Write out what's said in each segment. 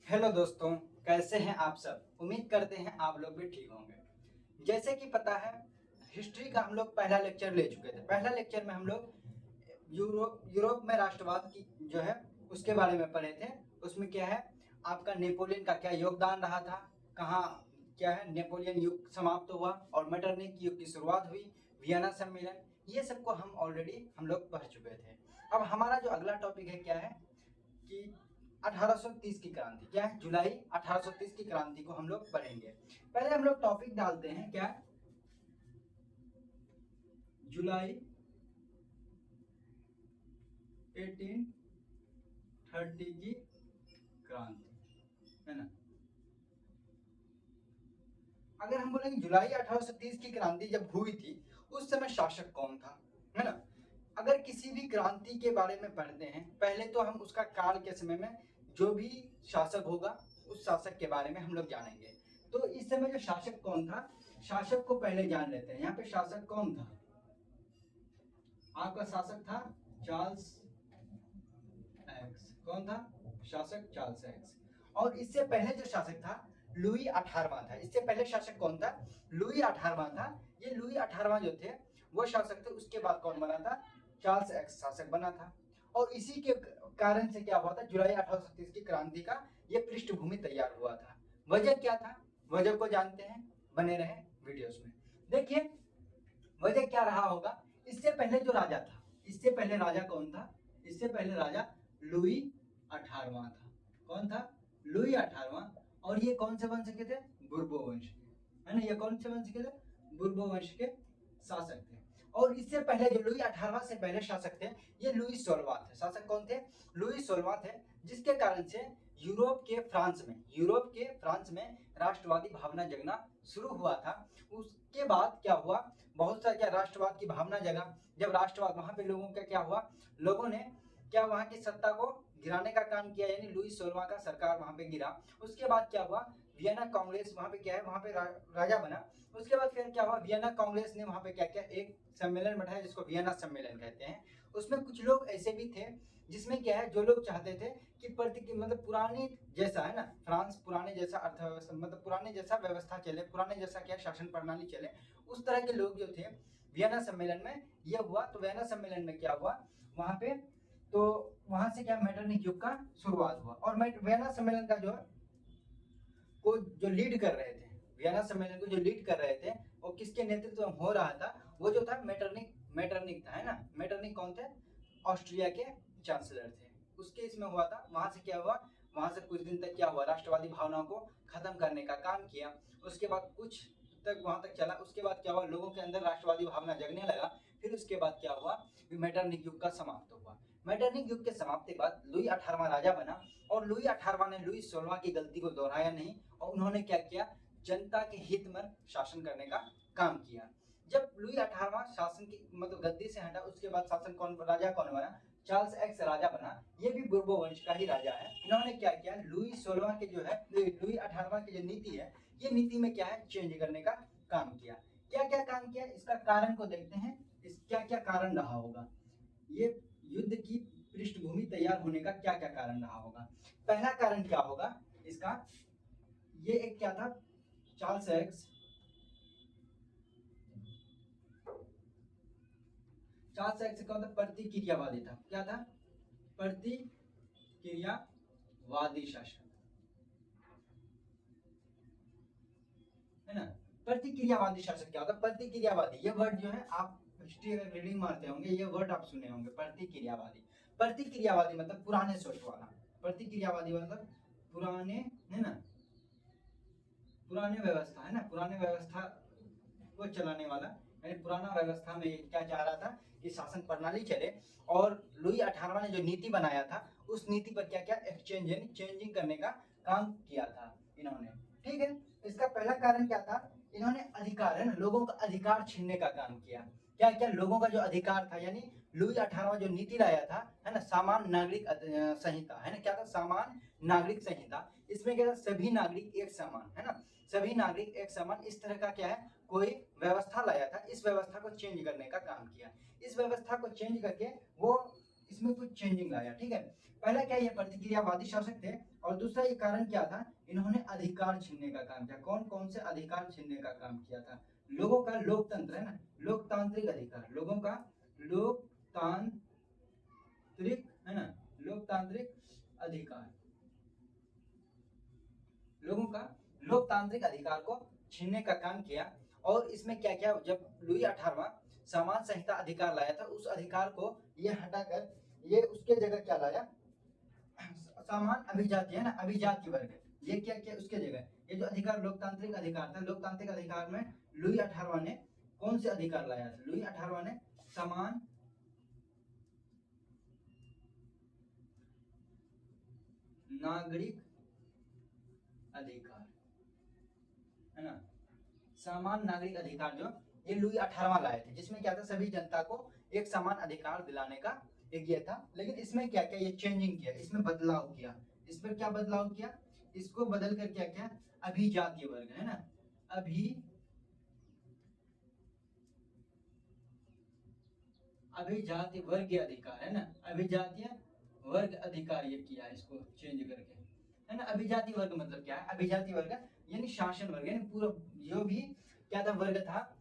Hello दोस्तों, कैसे हैं आप सब। उम्मीद करते हैं आप लोग भी ठीक होंगे। जैसे कि पता है, हिस्ट्री का हम लोग पहला लेक्चर ले चुके थे। पहला लेक्चर में हम लोग यूरोप में राष्ट्रवाद की जो है उसके बारे में पढ़े थे। उसमें क्या है, आपका नेपोलियन का क्या योगदान रहा था, कहाँ क्या है नेपोलियन युग समाप्त हुआ और मेटरनिख युग की शुरुआत हुई, वियना सम्मेलन, ये सबको हम ऑलरेडी हम लोग पढ़ चुके थे। अब हमारा जो अगला टॉपिक है क्या है कि 1830 की क्रांति। क्या है, जुलाई 1830 की क्रांति को हम लोग पढ़ेंगे। पहले हम लोग टॉपिक डालते हैं क्या, जुलाई 1830 की क्रांति, है ना। अगर हम बोलेंगे जुलाई 1830 की क्रांति जब हुई थी, उस समय शासक कौन था, है ना। अगर किसी भी क्रांति के बारे में पढ़ते हैं, पहले तो हम उसका काल के समय में जो भी शासक होगा उस शासक के बारे में हम लोग जानेंगे। तो इस समय जो शासक कौन था, शासक को पहले जान लेते हैं। यहाँ पे शासक कौन था, आपका शासक था चार्ल्स एक्स। कौन था शासक, चार्ल्स एक्स। और इससे पहले जो शासक था लुई 18वां था। इससे पहले शासक कौन था, लुई 18वां था। ये लुई 18वां जो थे वो शासक थे। उसके बाद कौन बना था, चार्ल्स एक्स शासक बना था। और इसी के कारण से क्या हुआ था, जुलाई 1830 की क्रांति का ये पृष्ठभूमि तैयार हुआ था। वजह क्या था, वजह को जानते हैं, बने रहे वीडियोस में। देखिए वजह क्या रहा होगा। इससे पहले जो राजा था, इससे पहले राजा कौन था, इससे पहले राजा लुई 18वां था। कौन था, लुई 18वां। और ये कौन से वंश के थे, बुर्बो वंश के, है ना। ये कौन से वंश के थे, बुर्बो वंश के शासक थे। और इससे पहले जो लुई 18वां से पहले शासक थे, ये लुई 16वां थे। शासक कौन थे, लुई 16वां थे। जिसके कारण से यूरोप के फ्रांस में राष्ट्रवादी भावना जगना शुरू हुआ था। उसके बाद क्या हुआ, बहुत सारे क्या राष्ट्रवाद की भावना जगा। जब राष्ट्रवाद, वहां पे लोगों का क्या हुआ, लोगों ने क्या वहां की सत्ता को गिराने का काम किया, यानी लुई 16वां का सरकार वहां पे गिरा। उसके बाद क्या हुआ, वियना कांग्रेस वहां पे क्या है, वहां पे राजा बना। उसके बाद फिर क्या हुआ, वियना कांग्रेस ने वहां पे क्या किया, एक सम्मेलन बैठाया जिसको वियना सम्मेलन कहते हैं। उसमें कुछ लोग ऐसे भी थे जिसमें क्या है, जो लोग चाहते थे कि मतलब पुराने जैसा, है ना, फ्रांस पुराने जैसा अर्थव्यवस्था, मतलब पुराने जैसा व्यवस्था चले, पुराने जैसा क्या शासन प्रणाली चले, उस तरह के लोग जो थे। वियना सम्मेलन में ये हुआ। तो वियना सम्मेलन में क्या हुआ, वहां पे तो वहां से क्या मेटरनिख युग का शुरुआत हुआ। और वियना सम्मेलन का जो को जो लीड कर रहे थे, वियना सम्मेलन को जो लीड कर रहे थे, वो किसके नेतृत्व में हो रहा था, वो जो था मेटरनिख था, है ना। मेटरनिख कौन थे, ऑस्ट्रिया के चांसलर थे। उसके इसमें हुआ था। वहां से क्या हुआ, वहां से कुछ दिन तक क्या हुआ, राष्ट्रवादी भावनाओं को खत्म करने का काम किया। उसके बाद कुछ तक वहां तक चला। उसके बाद क्या हुआ, लोगों के अंदर राष्ट्रवादी भावना जगने लगा। फिर उसके बाद क्या हुआ, मेटरनिख युग का समाप्त हुआ। मेटरनिख युग के समाप्ति के बाद लुई 18वां राजा बना। और लुई 18वां ने लुई 16वां की गलती को दोहराया नहीं, और उन्होंने क्या किया, जनता के हित में शासन करने का काम किया। जब लुई 18वां शासन की मतलब गद्दी से हटा, उसके बाद शासन राजा कौन बना, चार्ल्स एक्स राजा बना। ये भी बुर्बो वंश का ही राजा है। इन्होंने क्या किया, लुई 16वां के जो है, लुई 18वां की जो नीति है, ये नीति में क्या है, चेंज करने का काम किया। क्या क्या काम किया, इसका कारण को देखते हैं, इस क्या क्या कारण रहा होगा, ये युद्ध की पृष्ठभूमि तैयार होने का क्या क्या कारण रहा होगा। पहला कारण क्या होगा इसका, ये एक क्या था, चार्ल्स एक्स, चार्ल्स एक्स क्या था, प्रतिक्रियावादी था। क्या था, प्रतिक्रियावादी शासन, है ना। प्रतिक्रियावादी शासन क्या होता है, प्रतिक्रियावादी ये वर्ड जो है, आप हिस्ट्री अगर रीडिंग मारते होंगे, ये वर्ड आप सुने होंगे, प्रतिक्रियावादी। प्रतिक्रियावादी मतलब पुराने सोच वाला, प्रतिक्रियावादी मतलब पुराने, है ना, पुराने व्यवस्था, है ना, पुराने व्यवस्था को चलाने वाला, यानी पुराना व्यवस्था में क्या चाह रहा था कि शासन प्रणाली चले। और लुई 18वां ने जो नीति बनाया था, उस नीति पर क्या क्या एक्सचेंज यानी चेंजिंग करने का काम किया था इन्होंने। ठीक है, इसका पहला कारण क्या था, इन्होंने अधिकार, है ना, लोगों का अधिकार छीनने का काम किया। क्या क्या, लोगों का जो अधिकार था, यानी लुई 18वां जो नीति लाया था, है ना, सामान्य नागरिक संहिता, है ना, क्या था, सामान्य नागरिक संहिता। इसमें क्या था, सभी नागरिक एक समान, है ना, सभी नागरिक एक समान, इस तरह का क्या है, कोई व्यवस्था लाया था। इस व्यवस्था को चेंज करने का काम किया। इस व्यवस्था को चेंज करके वो इसमें कुछ चेंजिंग लाया, ठीक है। पहला क्या, ये प्रतिक्रियावादी शासक थे, और दूसरा ये कारण क्या था, इन्होंने अधिकार छीनने का काम किया। कौन कौन से अधिकार छीनने का काम किया था? लोगों का लोकतंत्र है ना, लोकतांत्रिक अधिकार, लोगों का लोकतांत्रिक है ना, लोकतांत्रिक अधिकार, लोगों का लोकतांत्रिक अधिकार को छीनने का काम किया। और इसमें क्या क्या, जब लुई 18वां समान संहिता अधिकार लाया था, उस अधिकार को ये हटाकर ये उसके जगह क्या लाया, समान अभिजाती है ना, अभिजाति वर्ग, ये क्या क्या उसके जगह, ये जो अधिकार लोकतांत्रिक अधिकार था, लोकतांत्रिक अधिकार में लुई 18वां ने कौन से अधिकार लाया था? लुई 18वां ने समान नागरिक अधिकार है ना, समान नागरिक अधिकार जो ये लुई 18वां लाए थे, जिसमें क्या था, सभी जनता को एक समान अधिकार दिलाने का एक ये था। लेकिन इसमें क्या क्या ये चेंजिंग किया, इसमें बदलाव किया। इसमें क्या बदलाव किया, इसको बदल कर क्या क्या, अभिजातीय वर्ग है ना, अभिजातीय वर्गीय अधिकार है ना, अभिजातीय वर्ग अधिकार ये किया, इसको चेंज करके है ना। अभिजाति वर्ग मतलब क्या है, अभिजाति वर्ग यानी शासन वर्ग, यानी पूरा जो भी क्या था वर्ग था,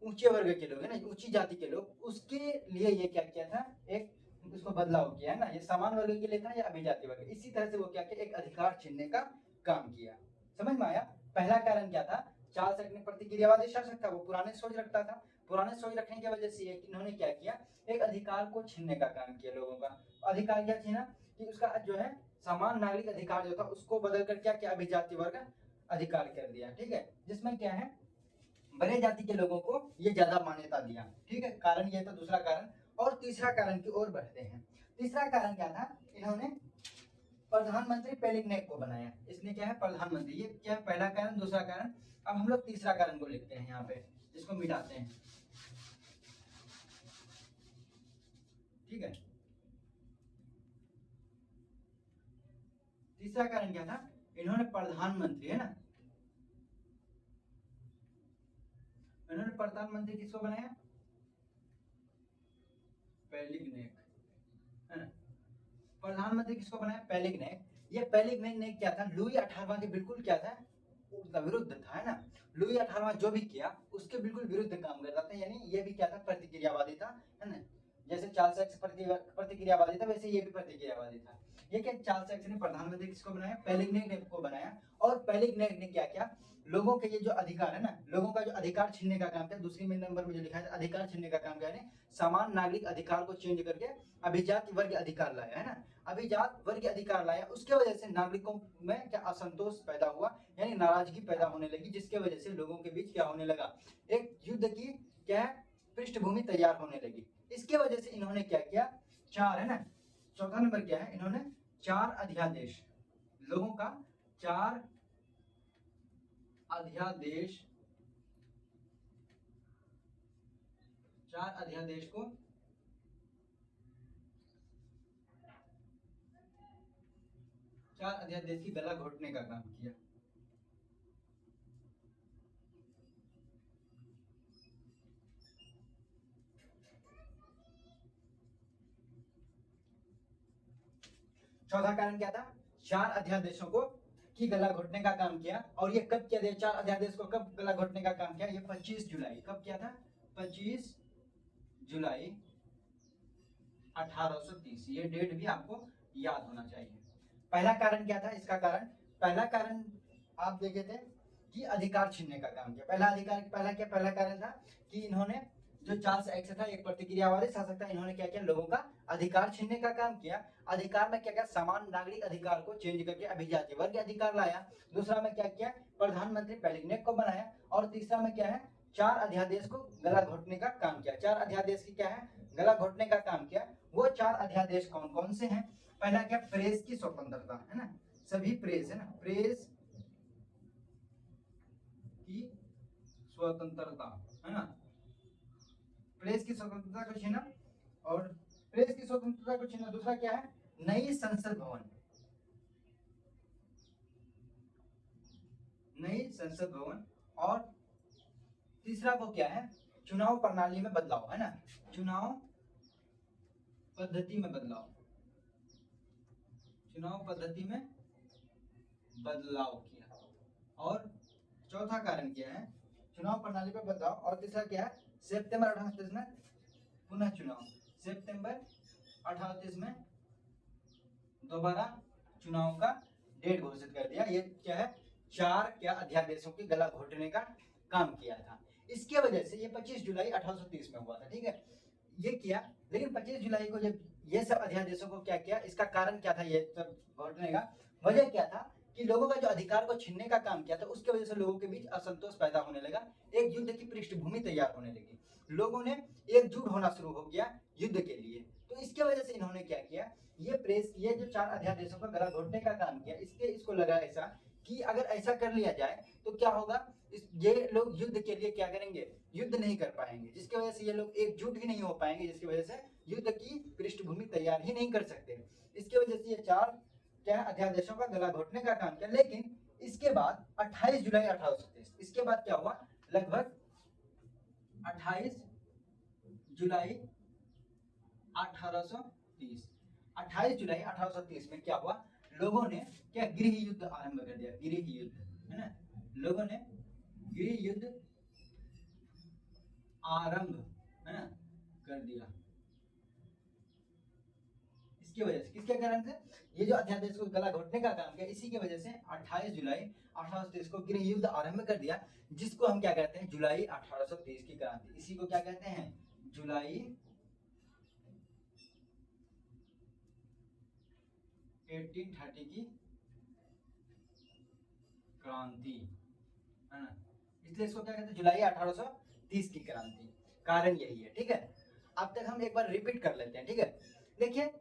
ऊंचे वर्ग के लोग है ना, ऊंची जाति के लोग, उसके लिए ये क्या किया था, एक उसको बदलाव किया है ना। ये समान वर्ग के लिए था या अभिजाति वर्ग, इसी तरह से वो क्या किया, एक अधिकार छीनने का काम किया। समझ में आया? पहला कारण क्या था, चार्ल्स एक प्रतिक्रियावादी शासक था, वो पुराने सोच रखता था। पुराने सोच रखने की वजह से इन्होंने क्या किया, एक अधिकार को छीनने का काम किया लोगों का। अधिकार क्या छीना, कि उसका जो है समान नागरिक अधिकार जो था उसको बदल कर क्या किया, अभिजाति वर्ग अधिकार कर दिया, ठीक है। जिसमें क्या है, बड़े जाति के लोगों को ये ज्यादा मान्यता दिया, ठीक है। कारण ये था दूसरा कारण। और तीसरा कारण की ओर बढ़ते हैं। तीसरा कारण क्या था, इन्होंने प्रधानमंत्री पेलिग्नेक को बनाया। इसने क्या है, प्रधानमंत्री, ये क्या है पहला कारण, दूसरा कारण। अब हम लोग तीसरा कारण को लिखते हैं यहाँ पे, इसको मिटाते हैं, ठीक है। तीसरा कारण क्या था, इन्होंने प्रधानमंत्री है ना, इन्होंने प्रधानमंत्री किसको बनाया, पेलिग्नेक है ना। प्रधानमंत्री किसको बनाया, पेलिग्नेक। ये पेलिग्नेक ने क्या था, लुई 18वां के बिल्कुल क्या था, विरुद्ध था है ना। लुई 18वां जो भी किया उसके बिल्कुल विरुद्ध काम करता था, यानी ये भी क्या था, प्रतिक्रियावादी था है ना। जैसे चार्ल्स एक्स प्रतिक्रियावादी था, वैसे ये भी प्रतिक्रियावादी था। ये क्या, चार्ल्स एक्स ने प्रधानमंत्री किसको बनाया, पेलिग्नेक को बनाया। और पेलिग्नेक ने क्या किया, लोगों के ये जो अधिकार है ना, लोगों का जो अधिकार छीनने का काम किया, दूसरी में नंबर में जो लिखा है अधिकार छीनने का काम किया, समान नागरिक अधिकार को चेंज करके अभिजात वर्ग अधिकार लाया है ना, अभिजात वर्ग अधिकार लाया। उसके वजह से नागरिकों में क्या असंतोष पैदा हुआ, यानी नाराजगी पैदा होने लगी, जिसके वजह से लोगों के बीच क्या होने लगा, एक युद्ध की क्या पृष्ठभूमि तैयार होने लगी। इसके वजह से इन्होंने क्या किया, चार है ना, चौथा नंबर क्या है, इन्होंने 4 अध्यादेश, लोगों का 4 अध्यादेश, 4 अध्यादेश को अध्यादेश की गला घोटने का काम किया। चौथा कारण क्या था, 4 अध्यादेशों को की गला घोटने का काम किया। और ये कब किया, 4 अध्यादेश को कब गला घोटने का काम किया, ये 25 जुलाई, कब किया था, 25 जुलाई 1830। ये डेट भी आपको याद होना चाहिए। पहला कारण क्या था, इसका कारण, पहला कारण आप देखे थे कि अधिकार छीनने का काम किया। पहला अधिकार, पहला कारण था कि इन्होंने जो चार्ल्स एक्स था, एक प्रतिक्रियावादी शासक था, इन्होंने क्या किया, लोगों का अधिकार छीनने का काम किया। अधिकार में क्या क्या, समान नागरिक अधिकार को चेंज करके अभिजाति वर्ग अधिकार लाया। दूसरा में क्या किया, प्रधानमंत्री पेलिग्नेक को बनाया। और तीसरा में क्या है, 4 अध्यादेश को गला घोटने का काम किया। 4 अध्यादेश की क्या है, गला घोटने का काम किया। वो 4 अध्यादेश कौन कौन से हैं, पहला क्या, प्रेस की स्वतंत्रता है ना, सभी प्रेस है ना, प्रेस की स्वतंत्रता है ना, प्रेस की स्वतंत्रता को छीना। और प्रेस की स्वतंत्रता को छीना। दूसरा क्या है, नई संसद भवन, नई संसद भवन। और तीसरा वो क्या है, चुनाव प्रणाली में बदलाव है ना, चुनाव पद्धति में बदलाव, चुनाव पद्धति में बदलाव किया। और चौथा कारण क्या है, चुनाव प्रणाली में बदलाव। और तीसरा क्या है, सितंबर 1830 में पुनः चुनाव, सितंबर 1830 में दोबारा चुनाव का डेट घोषित कर दिया। ये क्या है, 4 क्या अध्यादेशों के गला घोटने का काम किया था। इसके वजह से ये 25 जुलाई 1830 में हुआ था, ठीक है, ये किया। लेकिन 25 जुलाई को जब ये सब अध्यादेशों को क्या किया, इसका कारण क्या था, ये सब घोटने का वजह क्या था कि लोगों का जो अधिकार को छीनने का काम किया था, उसके वजह से लोगों के बीच असंतोष पैदा होने लगा, एक युद्ध की पृष्ठभूमि तैयार होने लगी, लोगों ने एकजुट होना शुरू हो गया युद्ध के लिए। तो इसके वजह से इन्होंने क्या किया, ये जो 4 अध्यादेशों का गला घोटने का काम किया। इसको लगा ऐसा कि अगर ऐसा कर लिया जाए तो क्या होगा, ये लोग युद्ध के लिए क्या करेंगे, युद्ध नहीं कर पाएंगे, जिसकी वजह से ये लोग एकजुट ही नहीं हो पाएंगे, जिसकी वजह से युद्ध की पृष्ठभूमि तैयार ही नहीं कर सकते। इसकी वजह से ये 4 क्या अध्यादेशों का गला घोटने का काम किया। लेकिन इसके बाद 28 जुलाई 1830, इसके बाद क्या हुआ, लगभग 28 जुलाई 1830, 28 जुलाई 1830 में क्या हुआ, लोगों ने क्या गृह युद्ध आरंभ कर दिया, गृह युद्ध, है ना, लोगों ने गृह युद्ध आरंभ, है ना, कर दिया। इसकी वजह से, किसके कारण से, ये जो अध्यादेश को गला घोटने का काम किया, इसी की वजह से 28 जुलाई 1830 को गृह युद्ध आरंभ कर दिया, जिसको हम क्या कहते हैं, जुलाई 1830 की क्रांति। इसी को क्या कहते हैं, जुलाई 1830 की क्रांति, है ना, इसलिए इसको क्या कहते हैं, जुलाई 1830 की क्रांति। कारण यही है, ठीक है। अब तक हम एक बार रिपीट कर लेते हैं, ठीक है। देखिए,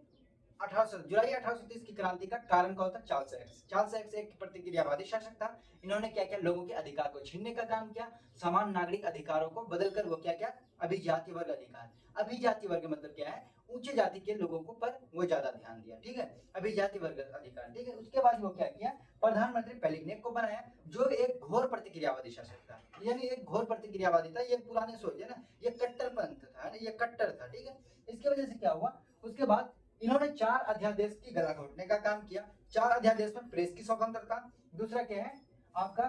जुलाई 1830 की क्रांति का कारण कौन था, चार्ल्स एक्स। चार्ल्स एक्स एक प्रतिक्रियावादी शासक था। इन्होंने क्या किया, लोगों के अधिकार को छीनने का काम किया, समान नागरिक अधिकारों को बदलकर वो क्या किया, अभिजाति वर्ग अधिकार। अभिजाति वर्ग मतलब क्या है, ऊंचे जाति के लोगों को पर वो ज्यादा ध्यान दिया, ठीक है, अभिजाति वर्ग अधिकार, ठीक है। उसके बाद वो क्या किया, प्रधानमंत्री पेलिग्नेक को बनाया, जो एक घोर प्रतिक्रियावादी शासक था, यानी एक घोर प्रतिक्रियावादी था, ये पुराने सोच है ना, ये कट्टरपंथ था, ये कट्टर था, ठीक है। इसकी वजह से क्या हुआ, उसके बाद इन्होंने 4 अध्यादेश की गला घोटने का काम किया। 4 अध्यादेश में प्रेस की स्वतंत्रता, दूसरा क्या है आपका,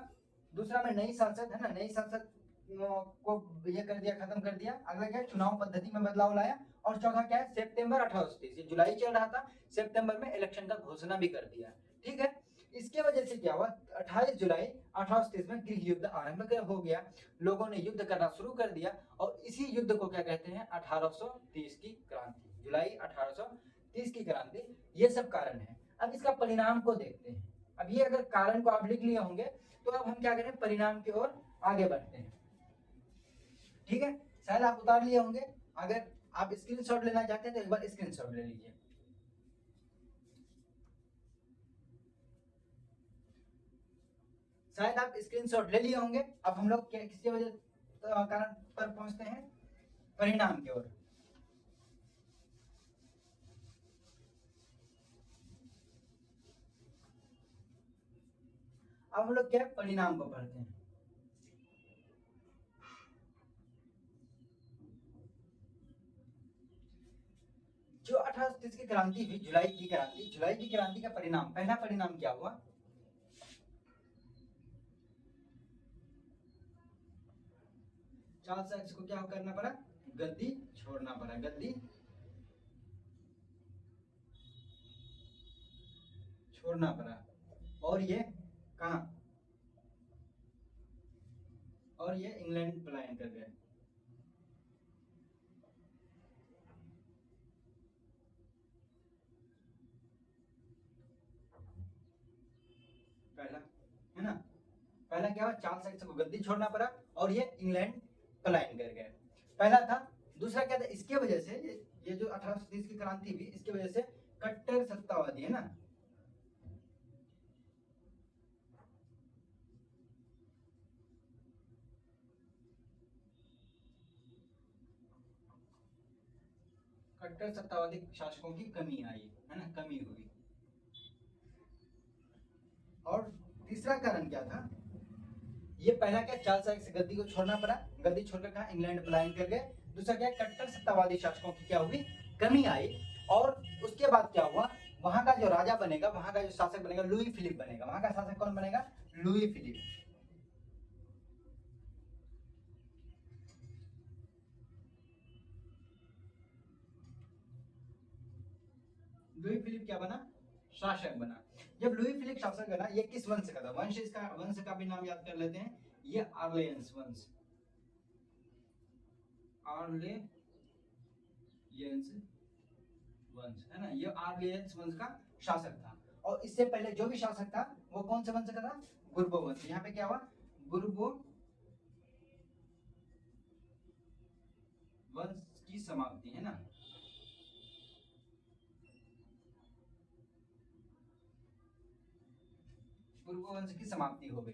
दूसरा में नई संसद, है ना, नई संसद को ये कर दिया, खत्म कर दिया। अगला क्या है, चुनाव पद्धति में बदलाव लाया। और चौथा क्या है, सितंबर 1830, ये जुलाई चल रहा था, सितंबर में इलेक्शन का घोषणा भी कर दिया, ठीक है। इसके वजह से क्या हुआ, 28 जुलाई 1830 में गृह युद्ध आरंभ हो गया, लोगों ने युद्ध करना शुरू कर दिया। और इसी युद्ध को क्या कहते हैं, 1830 की क्रांति, जुलाई 1830 की क्रांति। ये सब कारण है। अब इसका परिणाम को देखते हैं। अब ये अगर कारण को आप लिख लिए होंगे, तो अब हम क्या करें, परिणाम की ओर आगे बढ़ते हैं, ठीक है। शायद आप उतार लिए होंगे, अगर आप स्क्रीनशॉट लेना चाहते हैं तो एक बार स्क्रीनशॉट ले लीजिए। शायद आप स्क्रीनशॉट ले लिए होंगे। अब हम लोग किसकी वजह कारण पर पहुंचते हैं, परिणाम की ओर। अब हम लोग क्या परिणाम को पढ़ते हैं। जो 1830 की क्रांति हुई, जुलाई की क्रांति, जुलाई की क्रांति का परिणाम, पहला परिणाम क्या हुआ, चार्ल्स एक्स को क्या करना पड़ा, गद्दी छोड़ना पड़ा, गद्दी छोड़ना पड़ा। और ये कहां, और ये इंग्लैंड पलायन कर गए। पहला, है ना, पहला क्या हुआ, चार्ल्स एक्स को गद्दी छोड़ना पड़ा और ये इंग्लैंड पलायन कर गए, पहला था। दूसरा क्या था, इसके वजह से ये जो 1830 की क्रांति हुई, इसकी वजह से कट्टर सत्तावादी, है ना, कट्टर सत्तावादी शासकों की कमी आई, है ना, कमी हुई। और तीसरा कारण क्या था, ये पहला क्या, चार्ल्स एक्स गद्दी को छोड़ना पड़ा, गद्दी छोड़कर कहा इंग्लैंड पलायन कर गए। दूसरा क्या, कट्टर सत्तावादी शासकों की क्या हुई, कमी आई। और उसके बाद क्या हुआ, वहां का जो राजा बनेगा, वहां का जो शासक बनेगा लुई फिलिप बनेगा। वहां का शासक कौन बनेगा, लुई फिलिप। लुई फिलिप क्या बना, शासक बना। जब लुई फिलिप शासक बना, ये किस वंश का था, वंश का भी नाम याद कर लेते हैं, ये आर्लेयंस वंश, आर्लेयंस वंश है ना, ये आर्लियंस वंश का शासक था। और इससे पहले जो भी शासक था वो कौन से वंश का था, बुर्बो वंश। यहाँ पे क्या हुआ, बुर्बो वंश की समाप्ति है ना, बुर्बो वंश की समाप्ति हो गई।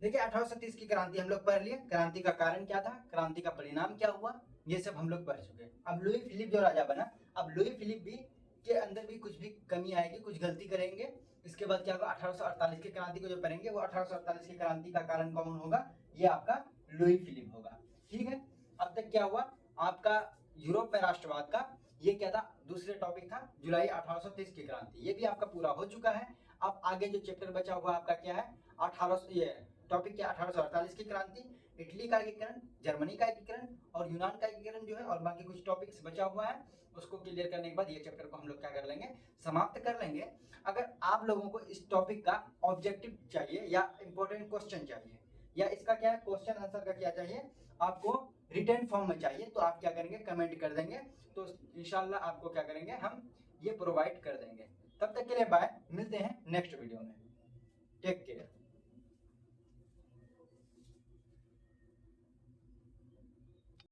देखिए 1830 की क्रांति हम लोग पढ़ लिए, क्रांति का कारण क्या था, क्रांति का परिणाम क्या हुआ, ये सब हम लोग पढ़ चुके। अब लुई फिलिप जो राजा बना, अब लुई फिलिप भी के अंदर भी कुछ भी कमी आएगी, कुछ गलती करेंगे। इसके बाद क्या होगा, 1848 की क्रांति को जो पढ़ेंगे वो 1848 की क्रांति का कारण कौन होगा, ये आपका लुई फिलिप होगा। ठीक है, अब तक क्या हुआ आपका यूरोप में राष्ट्रवाद का, ये क्या था, दूसरे टॉपिक था जुलाई 1830 की क्रांति, ये भी आपका पूरा हो चुका है। अब आगे जो चैप्टर बचा हुआ आपका क्या है, 1800 ये टॉपिक क्या, 1848 की क्रांति, इटली का एकीकरण, जर्मनी का एकीकरण और यूनान का एकीकरण जो है, और बाकी कुछ टॉपिक्स बचा हुआ है, उसको क्लियर करने के बाद ये चैप्टर को हम लोग क्या कर लेंगे, समाप्त कर लेंगे। अगर आप लोगों को इस टॉपिक का ऑब्जेक्टिव चाहिए या इंपॉर्टेंट क्वेश्चन चाहिए, या इसका क्या है क्वेश्चन आंसर का क्या चाहिए, आपको रिटर्न फॉर्म में चाहिए, तो आप क्या करेंगे, कमेंट कर देंगे, तो इंशाल्लाह आपको क्या करेंगे, हम ये प्रोवाइड कर देंगे। तब तक के लिए बाय, मिलते हैं नेक्स्ट वीडियो में, टेक केयर।